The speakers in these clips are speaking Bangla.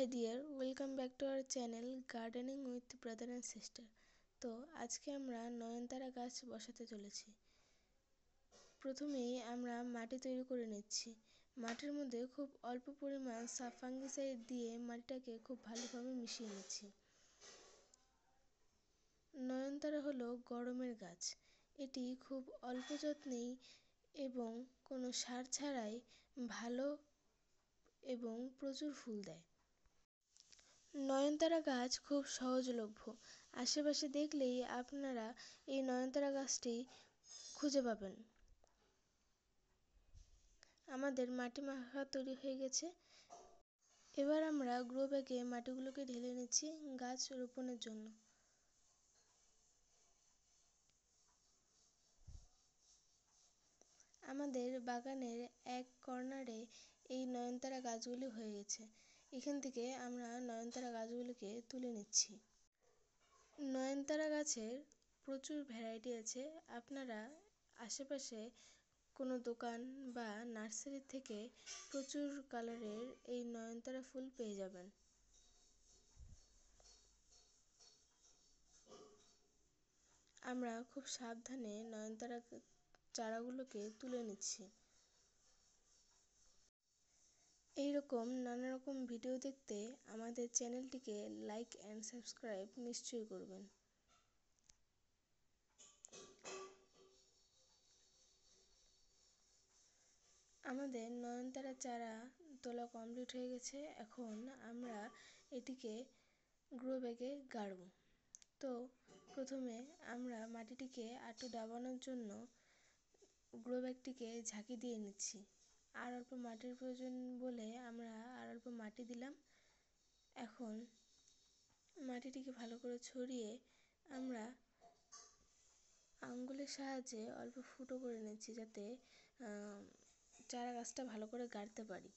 High deer, welcome back to our channel gardening with brother and sister. তো আজকে আমরা নয়নতারা গাছ বসাতে চলেছি। প্রথমেই আমরা মাটি তৈরি করে নিচ্ছি। মাটির মধ্যে খুব অল্প পরিমাণ ফাঙ্গিসাইড দিয়ে মাটিটাকে খুব ভালোভাবে মিশিয়ে নিচ্ছি। নয়নতারা হলো গরমের গাছ। এটি খুব অল্প যত্নেই এবং কোনো সার ছাড়াই ভালো এবং প্রচুর ফুল দেয়। নয়নতারা গাছ খুব সহজলভ্য। আশেপাশে দেখলেই আপনারা এই নয়নতারা গাছটি খুঁজে পাবেন। আমাদের মাটি মাখা তৈরি হয়ে গেছে। এবার আমরা গ্রো ব্যাগে মাটিগুলোকে ঢেলে নিচ্ছি গাছ রোপণের জন্য। আমাদের বাগানের এক কর্নারে এই নয়নতারা গাছগুলি হয়ে গেছে। এখান থেকে আমরা নয়নতারা গাছগুলিকে তুলে নিচ্ছি। নয়নতারা গাছের প্রচুর ভ্যারাইটি আছে। আপনারা আশেপাশে কোনো দোকান বা নার্সারি থেকে প্রচুর কালারের এই নয়নতারা ফুল পেয়ে যাবেন। আমরা খুব সাবধানে নয়নতারা চারাগুলোকে তুলে নিচ্ছি। এইরকম নানা রকম ভিডিও দেখতে আমাদের চ্যানেলটিকে লাইক অ্যান্ড সাবস্ক্রাইব নিশ্চয়ই করবেন। আমাদের নয়নতারা চারা তোলা কমপ্লিট হয়ে গেছে। এখন আমরা এটিকে গ্রো ব্যাগে গাড়ব। তো প্রথমে আমরা মাটিটিকে একটু দাবানোর জন্য গ্রো ব্যাগটিকে ঝাঁকি দিয়ে নিচ্ছি। আর অল্প মাটির প্রয়োজন বলে আমরা আর অল্প মাটি দিলাম। এখন মাটিটিকে ভালো করে ছড়িয়ে আমরা আঙ্গুলের সাহায্যে অল্প ফুটো করে নিচ্ছি, যাতে চারা গাছটা ভালো করে গাড়তে পারি।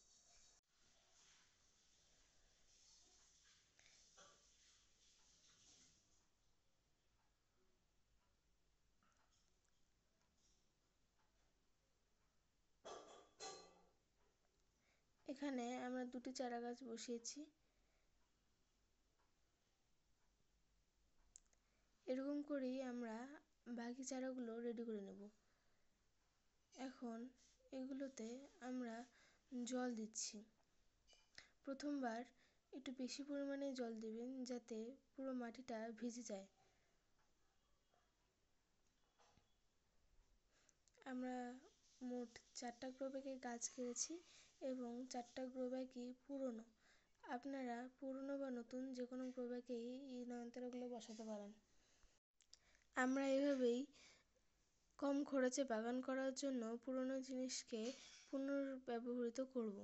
এখানে আমরা দুটি চারা গাছ বসিয়েছি। এরকম করেই আমরা বাকি চারাগুলো রেডি করে নেব। এখন এগুলোতে আমরা জল দিচ্ছি। প্রথমবার একটু বেশি পরিমাণে জল দেবেন, যাতে পুরো মাটিটা ভিজে যায়। আমরা মোট 4টা গ্রো ব্যাগে গাছ কিনেছি এবং 4টা গ্রো ব্যাগই পুরনো। আপনারা পুরনো বা নতুন যে কোনো গ্রো ব্যাগেই এই নয়নতারাগুলো বসাতে পারেন। আমরা এভাবেই কম খরচে বাগান করার জন্য পুরনো জিনিসকে পুনর্ব্যবহৃত করব।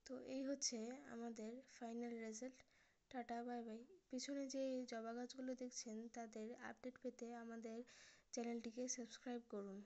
তো এই হচ্ছে আমাদের final result. Tata, bye bye. পিছনে যে জবা গাছগুলো দেখছেন তাদের আপডেট পেতে আমাদের চ্যানেলটিকে সাবস্ক্রাইব করুন।